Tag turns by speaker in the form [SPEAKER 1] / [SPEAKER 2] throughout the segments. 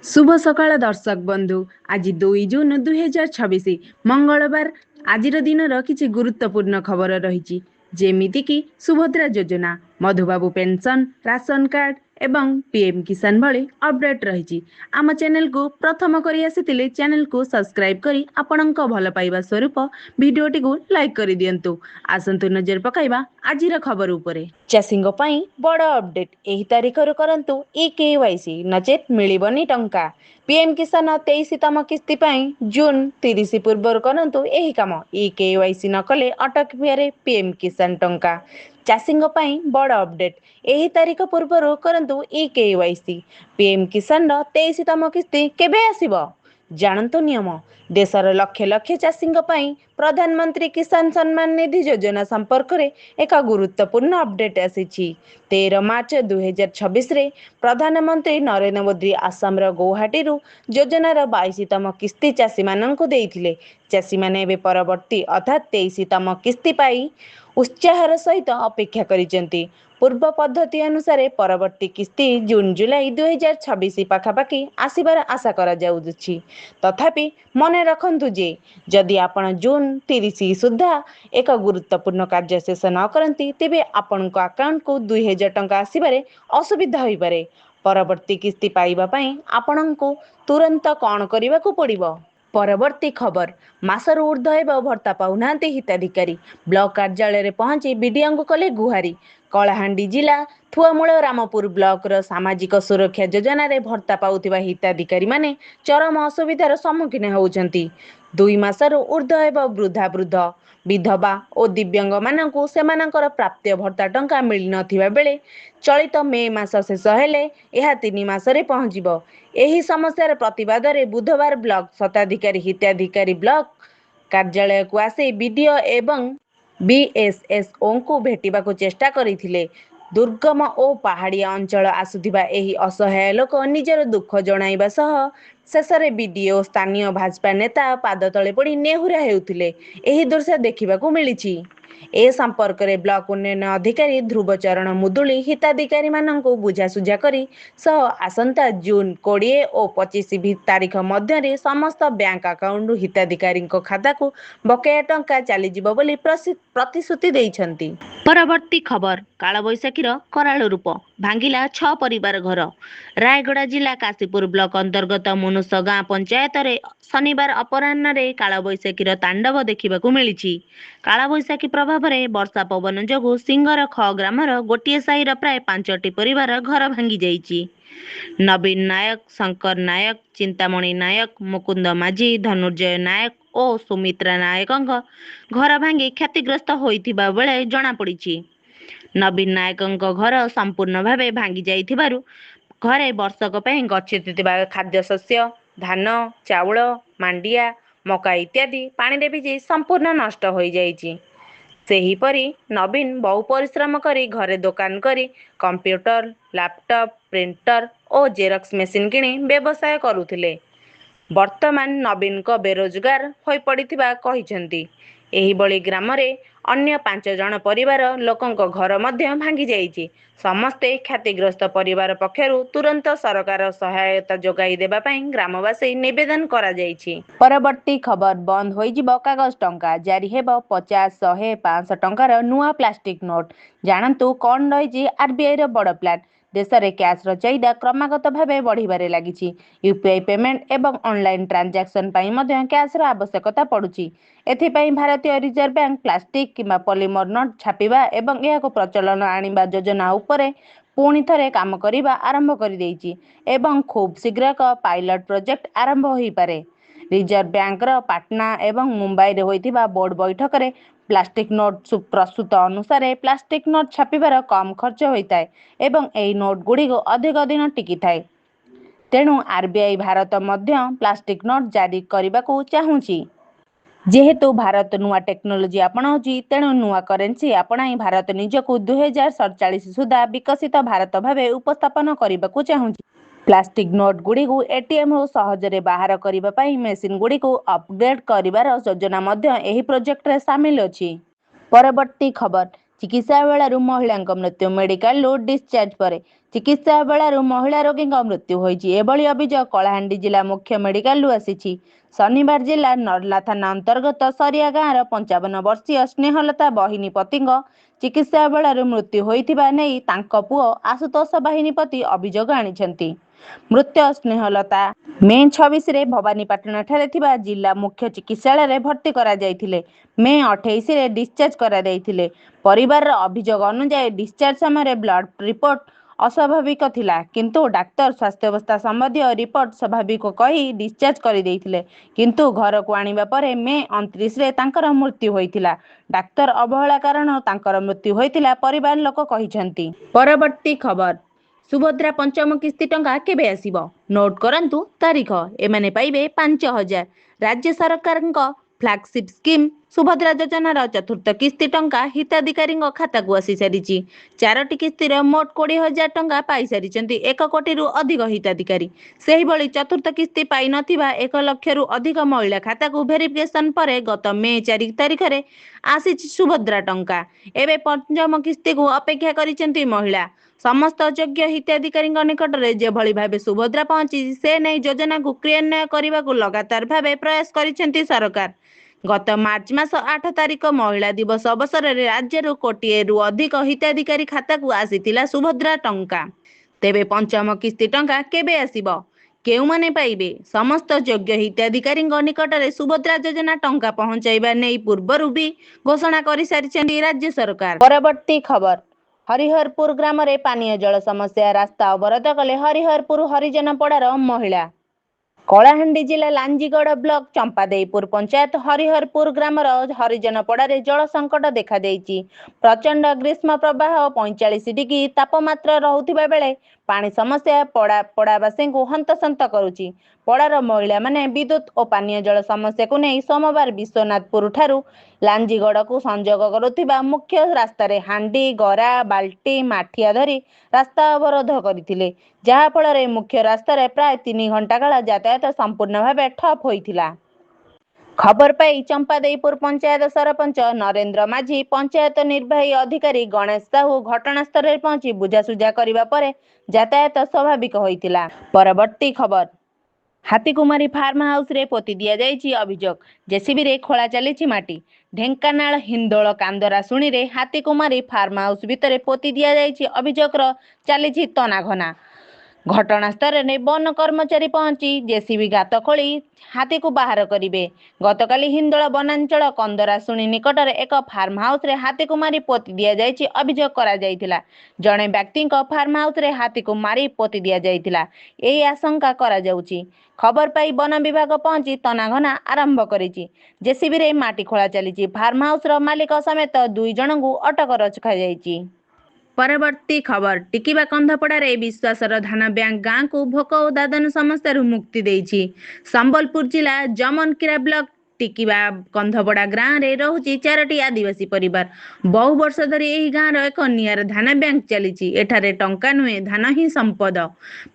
[SPEAKER 1] शुभ सकाळ दर्शक बंधु। आज 2 जून 2026 मंगलवार। आज दिन किसी गुरुत्वपूर्ण खबर रही जेमिति कि सुभद्रा योजना, मधुबाबू पेंशन, राशन कार्ड एवं पीएम किसान भली अपडेट रही। आम चैनल को प्रथम करी आसी चैनल को सब्सक्राइब करी आपणक भल पाइबा स्वरूप भिडियोटी को लाइक कर दियंतु। आसंतु नजर पकाइबा आजिर खबर उपरे। चाषींग पई बड़ अपडेट। एही तारिखर करंतु केवाईसी नचेत मिलिबनी टंका। पीएम किसान 23तम किस्ती पाई जून 30 पूर्व करंतु एही काम। केवाईसी न कले अटक पीएम किसान टंका। चाषींग पई बड़ अपडेट। एही तारिख पूर्व करंतु केवाईसी। पीएम किसान 23तम किस्ती केबे आसीबो जानतु नियम। देशर लक्ष लक्ष चाषींग पई प्रधानमंत्री किसान सम्मान निधि योजना संपर्क में एक गुरुत्वपूर्ण अपडेट आसी। 13 मार्च 2026 रे प्रधानमंत्री नरेंद्र मोदी आसाम गौहाटी योजनार 22तम किस्ती चाषी माननकु देइथिले। चाषी माने एबे परवर्ती अर्थात 23तम किस्ती पाई उत्साहर सहित अपेक्षा करिसेंती। पूर्व पद्धति अनुसार परवर्ती किस्ती जून जुलाई 2026 पाखापाखि आसिबार आशा करा जाउछि। तथापि मने रखंतु जे जदि आपण जून 30 सुधा एक गुरुत्वपूर्ण कार्य शेष न करती तेबे आपणक अकाउंट को 2000 टंका आसिबारे असुविधा होई पारे। परवर्ती किस्ती पाइबा पई आपणको तुरंत कौन करने को पड़िबो। परवर्ती खबर। मासर ऊर्ध्व एवं भत्ता पाउनाहांती हिताधिकारी। ब्लॉक कार्यालय पहुंची बीडीओ को कले गुहारी। कलाहांडी जिला थुआमूल रामपुर ब्लॉक सामाजिक सुरक्षा योजना रे भत्ता पाउथिबा हिताधिकारी माने चरम असुविधार सम्मुखीन होउछंती। 2 मासर ऊर्ध्व एवं वृद्धा वृद्ध विधवा और दिव्यांग मानकु सेमानकर प्राप्य भत्ता टंका मिल नथिबा बेले चलित मे मास शेष हेले यह 3 मासरे पहुंचीबो। एही समस्यार प्रतिवाद रे बुधवार ब्लॉक शताधिकारी हिताधिकारी ब्लॉक कार्यालय को आसी बीडीओ एवं बीएसएसओ को भेटिबाकु चेष्टा करिथिले। दुर्गम और पहाड़िया अंचल आसुथिबा एही असहाय लोक निजर दुख जणाइबा सह शेषरे बीडीओ स्थानीय भाजपा नेता पाद तले पड़ी नेहुरा हेउथिले। एही दृश्य देखिबाकु मिलिछि। ए संपर्क में ब्लॉक उन्नयन अधिकारी ध्रुवचरण मुदुली हिताधिकारी माननकु बुझासुझा करी सह आसंता जून 20 और 25 तारीख मध्य समस्त बैंक अकाउंट हिताधिकारी खाता को बकेया टंका चलीजिबो बोली प्रतिश्रुति देइछंती। परवर्ती खबर। कालबैशाखीर कराल रूप भांगिला 6 परिवार घर। रायगड़ा जिला काशीपुर ब्लॉक अंतर्गत मुनुस गाँ पंचायत रे शनिवार अपराह्न रे कालबैशाखीर तांडव देखिबाकु मिलिछि। कालबैशाखी प्रभाव में वर्षा पवन जोगु सिंगर ख ग्रामर गोटे साहिर प्राय 5टी परिवार घर भांगी जाइछि। नवीन नायक, शंकर नायक, चिंतामणि नायक, मुकुंद माझी, धनुर्जय नायक और सुमित्रा नायक घर भांगी क्षतिग्रस्त होइथिबा बेले जणा पड़िछि। नवीन नायक घर संपूर्ण भावे भांगी जाइथिबारु घरे वर्षक पई गच्छिथिबा खाद्य शस्य धान चाउल मांडिया मका इत्यादि पानी रे भिजी संपूर्ण नष्ट होई जाइछि। सेहीपरि नवीन बहु परिश्रम करी घरे दुकान करी कंप्यूटर लैपटॉप प्रिंटर और जेरक्स मशीन किणी व्यवसाय करुथिले। वर्तमान नवीन को बेरोजगार होई पड़िथिबा कहिसेंती। एही बळी ग्राम रे अन्य 5 जण परिवार लोकंक घर मध्य भांगी जाइछि। समस्ते क्षतिग्रस्त परिवार पक्षरु तुरंत सरकार सहायता जोगाई देबा पई ग्रामवासी निवेदन करा जाइछि। परवर्ती खबर। बंद होई जिवो कागज टंका, जारी हेबो 50, 100, 500 टंकार नुआ प्लास्टिक नोट। जानंतु कोन रहिछि आरबीआई रो बड़ प्लान। देश में कैश चाहिदा क्रमागत भाव बढ़िबारे लागिछि। यूपीआई पेमेंट एवं ऑनलाइन ट्रांजैक्शन पाई मध्य कैश आवश्यकता पड़ुछि। एथिपाई भारतीय रिजर्व बैंक प्लास्टिक किंबा पॉलीमर नोट छापिबा एवं यहाको प्रचलन आनिबा योजना उपरे पुणी थरे काम करिबा आरंभ करि देइछि एवं खूब शीघ्र एक पायलट प्रोजेक्ट आरंभ होई पारे। रिजर्व बैंक पाटना एवं मुंबई रे होइथिबा बोर्ड बैठक रे प्लास्टिक नोट प्रस्तुत अनुसार प्लास्टिक नोट छापिबार कम खर्च होता है एवं एही नोट गुड़ी अधिक दिन टिकी थाए। तेणु आरबीआई भारत मध्य प्लास्टिक नोट जारी करने को चाहूँगी। जेहेतु भारत नुआ टेक्नोलोजी आपणाउछि तेणु नुआ करेन्सी आपणाई भारत निजकु 2047 सुधा विकसित भारत भावे उपस्थापन करने को चाहूँगी। प्लास्टिक नोट गुड़ी एटीएम रु सहजरे बाहर करने पाई मेसिन गुड़ी अपग्रेड करिवार योजना मध्य एही प्रोजेक्ट रे शामिल अछि। परवर्ती खबर। ଚିକିତ୍ସା ବେଳାରୁ ମହିଳାଙ୍କ ମୃତ୍ୟୁ। ମେଡିକାଲରୁ ଡିସଚାର୍ଜ ପରେ ଚିକିତ୍ସା ବେଳାରୁ ମହିଳା ରୋଗୀଙ୍କ ମୃତ୍ୟୁ ହୋଇଛି। ଏଭଳି ଅଭିଯୋଗ କଳାହାଣ୍ଡି ଜିଲ୍ଲା ମୁଖ୍ୟ ମେଡିକାଲରୁ ଆସିଛି। ଶନିବାର ଜିଲ୍ଲା ନର୍ଲା ଥାନା ଅନ୍ତର୍ଗତ ସରିଆ ଗାଁର 55 ବର୍ଷୀୟ ସ୍ନେହଲତା ବହିନୀପତିଙ୍କ ଚିକିତ୍ସା ବେଳାରୁ ମୃତ୍ୟୁ ହୋଇଥିବା ନେଇ ତାଙ୍କ ପୁଅ ଆଶୁତୋଷ ବହିନୀପତି ଅଭିଯୋଗ ଆଣିଛନ୍ତି। ମୃତ ସ୍ନେହଲତା ମେ 26ରେ ଭବାନୀପାଟଣାଠାରେ ଥିବା ଜିଲ୍ଲା ମୁଖ୍ୟ ଚିକିତ୍ସାଳୟରେ ଭର୍ତ୍ତି କରାଯାଇଥିଲେ। ମେ 28ରେ ଡିସଚାର୍ଜ କରାଯାଇଥିଲେ। ପରିବାରର ଅଭିଯୋଗ ଅନୁଯାୟୀ ଡିସଚାର୍ଜ ସମୟରେ ବ୍ଲଡ୍ ରିପୋର୍ଟ ଅସ୍ୱାଭାବିକ ଥିଲା, କିନ୍ତୁ ଡାକ୍ତର ସ୍ୱାସ୍ଥ୍ୟାବସ୍ଥା ସମ୍ବନ୍ଧୀୟ ରିପୋର୍ଟ ସ୍ୱାଭାବିକ କହି ଡିସଚାର୍ଜ କରିଦେଇଥିଲେ। କିନ୍ତୁ ଘରକୁ ଆଣିବା ପରେ ମେ 29ରେ ତାଙ୍କର ମୃତ୍ୟୁ ହୋଇଥିଲା। ଡାକ୍ତର ଅବହେଳା କାରଣରୁ ତାଙ୍କର ମୃତ୍ୟୁ ହୋଇଥିଲା ପରିବାର ଲୋକ କହିଛନ୍ତି। ପରବର୍ତ୍ତୀ ଖବର, ସୁଭଦ୍ରା ପଞ୍ଚମ କିସ୍ତି ଟଙ୍କା କେବେ ଆସିବ? ନୋଟ କରନ୍ତୁ ତାରିଖ। ଏମାନେ ପାଇବେ 5,000। ରାଜ୍ୟ ସରକାରଙ୍କ ଫ୍ଲାଗସିପ୍ ସ୍କିମ୍ ସୁଭଦ୍ରା ଯୋଜନାର ଚତୁର୍ଥ କିସ୍ତି ଟଙ୍କା ହିତାଧିକାରୀଙ୍କ ଖାତାକୁ ଆସିସାରିଛି। 4ଟି କିସ୍ତିର ମୋଟ 20,000 ଟଙ୍କା ପାଇସାରିଛନ୍ତି 1 କୋଟିରୁ ଅଧିକ ହିତାଧିକାରୀ। ସେହିଭଳି ଚତୁର୍ଥ କିସ୍ତି ପାଇନଥିବା 1 ଲକ୍ଷରୁ ଅଧିକ ମହିଳା ଖାତାକୁ ଭେରିଫିକେସନ ପରେ ଗତ ମେ 4 ତାରିଖରେ ଆସିଛି ସୁଭଦ୍ରା ଟଙ୍କା। ଏବେ ପଞ୍ଚମ କିସ୍ତିକୁ ଅପେକ୍ଷା କରିଛନ୍ତି ମହିଳା। ସମସ୍ତ ଯୋଗ୍ୟ ହିତାଧିକାରୀଙ୍କ ନିକଟରେ ଯେଭଳି ଭାବେ ସୁଭଦ୍ରା ପହଞ୍ଚିଛି ସେ ନେଇ ଯୋଜନାକୁ କ୍ରିୟାନ୍ୱୟନ କରିବାକୁ ଲଗାତାର ଭାବେ ପ୍ରୟାସ କରିଛନ୍ତି ସରକାର। ଗତ ମାର୍ଚ୍ଚ ମାସ 8 ତାରିଖ ମହିଳା ଦିବସ ଅବସରରେ ରାଜ୍ୟରୁ କୋଟିଏରୁ ଅଧିକ ହିତାଧିକାରୀ ଖାତାକୁ ଆସିଥିଲା ସୁଭଦ୍ରା ଟଙ୍କା। ତେବେ ପଞ୍ଚମ କିସ୍ତି ଟଙ୍କା କେବେ ଆସିବ? କେଉଁମାନେ ପାଇବେ? ସମସ୍ତ ଯୋଗ୍ୟ ହିତାଧିକାରୀଙ୍କ ନିକଟରେ ସୁଭଦ୍ରା ଯୋଜନା ଟଙ୍କା ପହଞ୍ଚାଇବା ନେଇ ପୂର୍ବରୁ ବି ଘୋଷଣା କରିସାରିଛନ୍ତି ରାଜ୍ୟ ସରକାର। ପରବର୍ତ୍ତୀ ଖବର, ହରିହରପୁର ଗ୍ରାମରେ ପାନୀୟ ଜଳ ସମସ୍ୟା, ରାସ୍ତା ଅବରୋଧ କଲେ ହରିହରପୁର ହରିଜନପଡ଼ାର ମହିଳା। କଳାହାଣ୍ଡି ଜିଲ୍ଲା ଲାଞ୍ଜିଗଡ଼ ବ୍ଲକ ଚମ୍ପାଦେଇପୁର ପଞ୍ଚାୟତ ହରିହରପୁର ଗ୍ରାମର ହରିଜନପଡ଼ାରେ ଜଳ ସଙ୍କଟ ଦେଖାଦେଇଛି। ପ୍ରଚଣ୍ଡ ଗ୍ରୀଷ୍ମ ପ୍ରବାହ 45 ଡିଗ୍ରୀ ତାପମାତ୍ରା ରହୁଥିବା ବେଳେ ପାଣି ସମସ୍ୟା ପଡ଼ାବାସୀଙ୍କୁ ହନ୍ତସନ୍ତ କରୁଛି। ପଡ଼ାର ମହିଳାମାନେ ବିଦ୍ୟୁତ୍ ଓ ପାନୀୟ ଜଳ ସମସ୍ୟାକୁ ନେଇ ସୋମବାର ବିଶ୍ୱନାଥପୁର ଠାରୁ ଲାଞ୍ଜିଗଡ଼କୁ ସଂଯୋଗ କରୁଥିବା ମୁଖ୍ୟ ରାସ୍ତାରେ ହାଣ୍ଡି, ଗରା, ବାଲ୍ଟି, ମାଠିଆ ଧରି ରାସ୍ତା ଅବରୋଧ କରିଥିଲେ, ଯାହାଫଳରେ ମୁଖ୍ୟ ରାସ୍ତାରେ ପ୍ରାୟ 3 ଘଣ୍ଟା କାଳ ଯାତାୟାତ ସମ୍ପୂର୍ଣ୍ଣ ଭାବେ ଠପ୍ ହୋଇଥିଲା। ଖବର ପାଇ ଚମ୍ପାଦେଇପୁର ପଞ୍ଚାୟତ ସରପଞ୍ଚ ନରେନ୍ଦ୍ର ମାଝୀ, ପଞ୍ଚାୟତ ନିର୍ବାହୀ ଅଧିକାରୀ ଗଣେଶ ସାହୁ ଘଟଣାସ୍ଥଳରେ ପହଞ୍ଚି ବୁଝାସୁଝା କରିବା ପରେ ଯାତାୟାତ ସ୍ୱାଭାବିକ ହୋଇଥିଲା। ପରବର୍ତ୍ତୀ ଖବର, ହାତୀକୁମାରୀ ଫାର୍ମ ହାଉସରେ ପୋତି ଦିଆଯାଇଛି ଅଭିଯୋଗ, ଜେସିବିରେ ଖୋଳା ଚାଲିଛି ମାଟି। ଢେଙ୍କାନାଳ ହିନ୍ଦୋଳ କାନ୍ଦରା ଶୁଣିରେ ହାତୀକୁମାରୀ ଫାର୍ମ ହାଉସ ଭିତରେ ପୋତି ଦିଆଯାଇଛି ଅଭିଯୋଗର ଚାଲିଛି ତନାଘନା। ଘଟଣାସ୍ଥଳରେ ବନ କର୍ମଚାରୀ ପହଞ୍ଚି ଜେସିବି ଗାତ ଖୋଳି ହାତୀକୁ ବାହାର କରିବେ। ଗତକାଲି ହିନ୍ଦୋଳ ବନାଞ୍ଚଳ କନ୍ଦରାଶୁଣି ନିକଟରେ ଏକ ଫାର୍ମ ହାଉସରେ ହାତୀକୁ ମାରି ପୋତି ଦିଆଯାଇଛି ଅଭିଯୋଗ କରାଯାଇଥିଲା। ଜଣେ ବ୍ୟକ୍ତିଙ୍କ ଫାର୍ମ ହାଉସରେ ହାତୀକୁ ମାରି ପୋତି ଦିଆଯାଇଥିଲା, ଏହି ଆଶଙ୍କା କରାଯାଉଛି। ଖବର ପାଇ ବନ ବିଭାଗ ପହଞ୍ଚି ତନାଘନା ଆରମ୍ଭ କରିଛି। ଜେସିବିରେ ମାଟି ଖୋଳା ଚାଲିଛି। ଫାର୍ମ ହାଉସର ମାଲିକ ସମେତ 2 ଜଣଙ୍କୁ ଅଟକ ରଖାଯାଇଛି। ପରବର୍ତ୍ତୀ ଖବର, ଟିକିବା କନ୍ଧପଡ଼ାରେ ବିଶ୍ୱାସର ଧାନ ବ୍ୟାଙ୍କ ଗାଁକୁ ଭୋକ ଓ ଦାଦନ ସମସ୍ୟାରୁ ମୁକ୍ତି ଦେଇଛି। ସମ୍ବଲପୁର ଜିଲ୍ଲା ଜମନକିରା ବ୍ଲକ ଟିକିବା କନ୍ଧପଡ଼ା ଗାଁରେ ରହୁଛି 4ଟି ଆଦିବାସୀ ପରିବାର। ବହୁ ବର୍ଷ ଧରି ଏହି ଗାଁର ଏକ ନିଆରା ଧାନ ବ୍ୟାଙ୍କ ଚାଲିଛି। ଏଠାରେ ଟଙ୍କା ନୁହେଁ, ଧାନ ହିଁ ସମ୍ପଦ।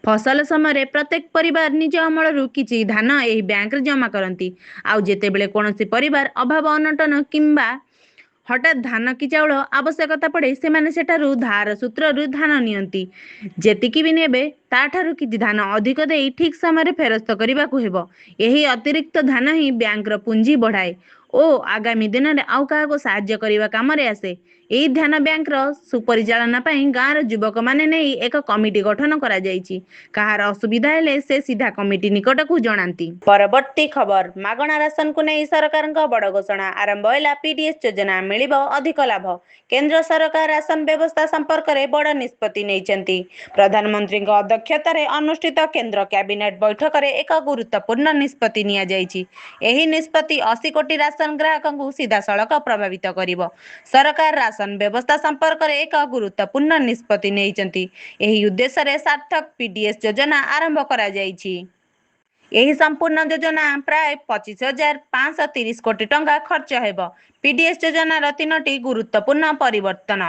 [SPEAKER 1] ଫସଲ ସମୟରେ ପ୍ରତ୍ୟେକ ପରିବାର ନିଜ ଅମଳରୁ କିଛି ଧାନ ଏହି ବ୍ୟାଙ୍କରେ ଜମା କରନ୍ତି। ଆଉ ଯେତେବେଳେ କୌଣସି ପରିବାର ଅଭାବ ଅନଟନ କିମ୍ବା ହଠାତ୍ ଧାନ କି ଚାଉଳ ଆବଶ୍ୟକତା ପଡ଼େ ସେମାନେ ସେଠାରୁ ଧାର ସୂତ୍ରରୁ ଧାନ ନିଅନ୍ତି। ଯେତିକି ବି ନେବେ ତାଠାରୁ କିଛି ଧାନ ଅଧିକ ଦେଇ ଠିକ୍ ସମୟରେ ଫେରସ୍ତ କରିବାକୁ ହେବ। ଏହି ଅତିରିକ୍ତ ଧାନ ହିଁ ବ୍ୟାଙ୍କର ପୁଞ୍ଜି ବଢ଼ାଏ ଓ ଆଗାମୀ ଦିନରେ ଆଉ କାହାକୁ ସାହାଯ୍ୟ କରିବା କାମରେ ଆସେ। ଏହି ଧାନ ବ୍ୟାଙ୍କର ସୁପରିଚାଳନା ପାଇଁ ଗାଁର ଯୁବକମାନେ ନେଇ ଏକ କମିଟି ଗଠନ କରାଯାଇଛି। କାହାର ଅସୁବିଧା ହେଲେ ସେ ସିଧା କମିଟି ନିକଟକୁ ଜଣାନ୍ତି। ପରବର୍ତ୍ତୀ ଖବର, ମାଗଣା ରାସନକୁ ନେଇ ସରକାରଙ୍କ ବଡ଼ ଘୋଷଣା, ଆରମ୍ଭ ହେଲା ପିଡିଏସ୍ ଯୋଜନା, ମିଳିବ ଅଧିକ ଲାଭ। କେନ୍ଦ୍ର ସରକାର ରାସନ ବ୍ୟବସ୍ଥା ସମ୍ପର୍କରେ ବଡ଼ ନିଷ୍ପତ୍ତି ନେଇଛନ୍ତି। ପ୍ରଧାନମନ୍ତ୍ରୀଙ୍କ ଅଧ୍ୟକ୍ଷତାରେ ଅନୁଷ୍ଠିତ କେନ୍ଦ୍ର କ୍ୟାବିନେଟ୍ ବୈଠକରେ ଏକ ଗୁରୁତ୍ୱପୂର୍ଣ୍ଣ ନିଷ୍ପତ୍ତି ନିଆଯାଇଛି। ଏହି ନିଷ୍ପତ୍ତି 80 କୋଟି ରାସନ ଗ୍ରାହକଙ୍କୁ ସିଧାସଳଖ ପ୍ରଭାବିତ କରିବ। ସରକାର ରାସନ ବ୍ୟବସ୍ଥା ସମ୍ପର୍କରେ ଏକ ଗୁରୁତ୍ୱପୂର୍ଣ୍ଣ ନିଷ୍ପତ୍ତି ନେଇଛନ୍ତି। ଏହି ଉଦ୍ଦେଶ୍ୟରେ ସାର୍ଥକ ପିଡିଏସ୍ ଯୋଜନା ଆରମ୍ଭ କରାଯାଇଛି। ଏହି ସମ୍ପୂର୍ଣ୍ଣ ଯୋଜନା ପ୍ରାୟ 25,530 କୋଟି ଟଙ୍କା ଖର୍ଚ୍ଚ ହେବ। ପିଡିଏସ୍ ଯୋଜନାର 3ଟି ଗୁରୁତ୍ୱପୂର୍ଣ୍ଣ ପରିବର୍ତ୍ତନ।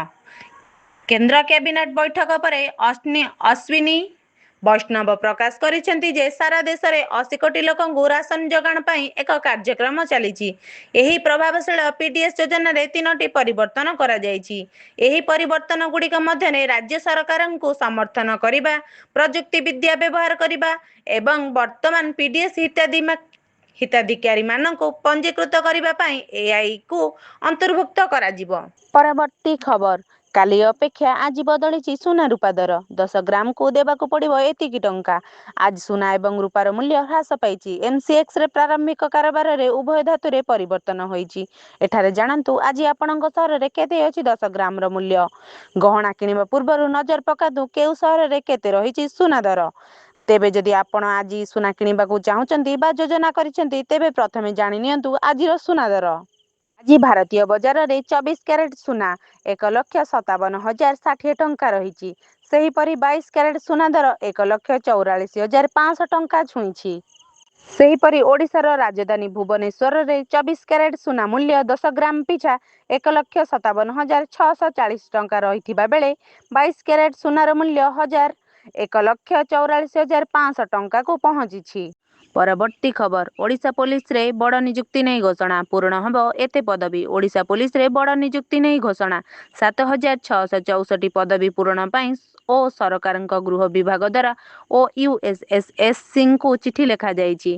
[SPEAKER 1] କେନ୍ଦ୍ର କ୍ୟାବିନେଟ୍ ବୈଠକ ପରେ ଅଶ୍ୱିନୀ ବୈଷ୍ଣବ ପ୍ରକାଶ କରିଛନ୍ତି ଯେ ସାରା ଦେଶରେ 80 କୋଟି ଲୋକଙ୍କୁ ରାସନ ଯୋଗାଣ ପାଇଁ ଏକ କାର୍ଯ୍ୟକ୍ରମ ଚାଲିଛି। ଏହି ପ୍ରଭାବଶୀଳ ପିଡିଏସ୍ ଯୋଜନାରେ 3ଟି ପରିବର୍ତ୍ତନ କରାଯାଇଛି। ଏହି ପରିବର୍ତ୍ତନଗୁଡ଼ିକ ମଧ୍ୟରେ ରାଜ୍ୟ ସରକାରଙ୍କୁ ସମର୍ଥନ କରିବା, ପ୍ରଯୁକ୍ତି ବିଦ୍ୟା ବ୍ୟବହାର କରିବା ଏବଂ ବର୍ତ୍ତମାନ ପିଡିଏସ୍ ହିତାଧିକାରୀମାନଙ୍କୁ ପଞ୍ଜୀକୃତ କରିବା ପାଇଁ ଏଆଇକୁ ଅନ୍ତର୍ଭୁକ୍ତ କରାଯିବ। ପରବର୍ତ୍ତୀ ଖବର। କାଲି ଅପେକ୍ଷା ଆଜି ବଦଳିଛି ସୁନା ରୂପା ଦର। 10 ଗ୍ରାମକୁ ଦେବାକୁ ପଡ଼ିବ ଏତିକି ଟଙ୍କା। ଆଜି ସୁନା ଏବଂ ରୂପାର ମୂଲ୍ୟ ହ୍ରାସ ପାଇଛି। ଏମ୍ସିଏକ୍ସରେ ପ୍ରାରମ୍ଭିକ କାରବାରରେ ଉଭୟ ଧାତୁରେ ପରିବର୍ତ୍ତନ ହୋଇଛି। ଏଠାରେ ଜାଣନ୍ତୁ ଆଜି ଆପଣଙ୍କ ସହରରେ କେତେ ଅଛି 10 ଗ୍ରାମର ମୂଲ୍ୟ। ଗହଣା କିଣିବା ପୂର୍ବରୁ ନଜର ପକାନ୍ତୁ କେଉଁ ସହରରେ କେତେ ରହିଛି ସୁନା ଦର। ତେବେ ଯଦି ଆପଣ ଆଜି ସୁନା କିଣିବାକୁ ଚାହୁଁଛନ୍ତି ବା ଯୋଜନା କରିଛନ୍ତି ତେବେ ପ୍ରଥମେ ଜାଣି ନିଅନ୍ତୁ ଆଜିର ସୁନା ଦର। ଆଜି ଭାରତୀୟ ବଜାରରେ 24 କ୍ୟାରେଟ୍ ସୁନା 1,57,060 ଟଙ୍କା ରହିଛି। ସେହିପରି 22 କ୍ୟାରେଟ୍ ସୁନା ଦର 1,44,500 ଟଙ୍କା ଛୁଇଁଛି। ସେହିପରି ଓଡ଼ିଶାର ରାଜଧାନୀ ଭୁବନେଶ୍ୱରରେ 24 କ୍ୟାରେଟ୍ ସୁନା ମୂଲ୍ୟ 10 ଗ୍ରାମ ପିଛା 1,57,640 ଟଙ୍କା ରହିଥିବା ବେଳେ 22 କ୍ୟାରେଟ୍ ସୁନାର ମୂଲ୍ୟ 1,44,500 ଟଙ୍କାକୁ ପହଞ୍ଚିଛି। ପରବର୍ତ୍ତୀ ଖବର। ଓଡ଼ିଶା ପୋଲିସରେ ବଡ଼ ନିଯୁକ୍ତି ନେଇ ଘୋଷଣା। ପୂରଣ ହେବ ଏତେ ପଦବୀ। ଓଡ଼ିଶା ପୋଲିସରେ ବଡ଼ ନିଯୁକ୍ତି ନେଇ ଘୋଷଣା। 7,664 ପଦବୀ ପୂରଣ ପାଇଁ ଓ ସରକାରଙ୍କ ଗୃହ ବିଭାଗ ଦ୍ୱାରା OUSSSCଙ୍କୁ ଚିଠି ଲେଖାଯାଇଛି।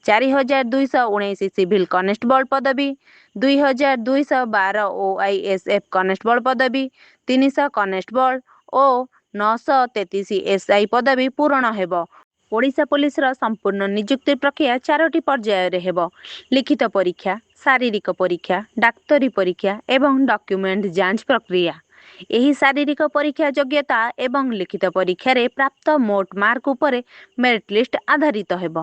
[SPEAKER 1] 4,219 ସିଭିଲ୍ କନେଷ୍ଟବଳ ପଦବୀ, 2,212 OISF କନେଷ୍ଟବଳ ପଦବୀ, 300 କନେଷ୍ଟବଳ ଓ 933 SI ପଦବୀ ପୂରଣ ହେବ। ଓଡ଼ିଶା ପୋଲିସର ସମ୍ପୂର୍ଣ୍ଣ ନିଯୁକ୍ତି ପ୍ରକ୍ରିୟା 4ଟି ପର୍ଯ୍ୟାୟରେ ହେବ। ଲିଖିତ ପରୀକ୍ଷା, ଶାରୀରିକ ପରୀକ୍ଷା, ଡାକ୍ତରୀ ପରୀକ୍ଷା ଏବଂ ଡକ୍ୟୁମେଣ୍ଟ ଯାଞ୍ଚ ପ୍ରକ୍ରିୟା। ଏହି ଶାରୀରିକ ପରୀକ୍ଷା ଯୋଗ୍ୟତା ଏବଂ ଲିଖିତ ପରୀକ୍ଷାରେ ପ୍ରାପ୍ତ ମୋଟ ମାର୍କ ଉପରେ ମେରିଟ୍ ଲିଷ୍ଟ ଆଧାରିତ ହେବ।